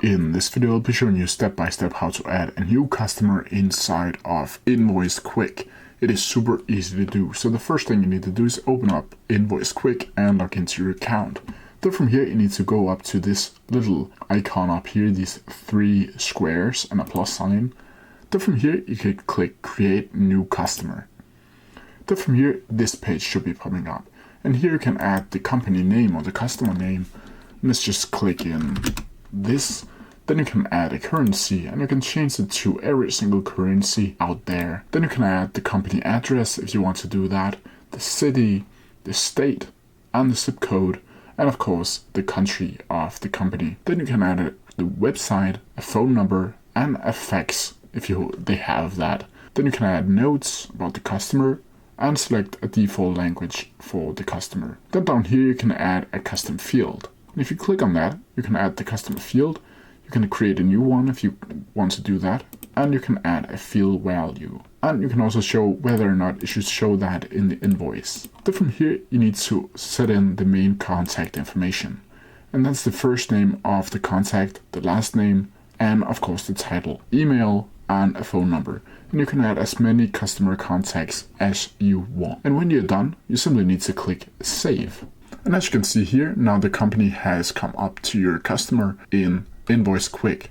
In this video, I'll be showing you step by step how to add a new customer inside of InvoiceQuick. It is super easy to do. So the first thing you need to do is open up InvoiceQuick and log into your account. Then from here, you need to go up to this little icon up here, these three squares and a plus sign. Then from here, you can click Create New Customer. Then from here, this page should be popping up. And here you can add the company name or the customer name. Let's just click in this. Then you can add a currency and you can change it to every single currency out there. Then you can add the company address if you want to do that, the city, the state, and the zip code, and of course the country of the company. Then you can add the website, a phone number, and a fax if they have that. Then you can add notes about the customer and select a default language for the customer. Then down here you can add a custom field. And if you click on that, you can add the custom field. You can create a new one if you want to do that. And you can add a field value. And you can also show whether or not it should show that in the invoice. Then from here, you need to set in the main contact information. And that's the first name of the contact, the last name, and of course the title, email, and a phone number. And you can add as many customer contacts as you want. And when you're done, you simply need to click Save. And as you can see here, now the company has come up to your customer in InvoiceQuick.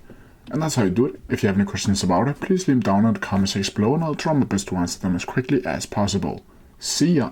And that's how you do it. If you have any questions about it, please leave them down in the comment section below and I'll try my best to answer them as quickly as possible. See ya!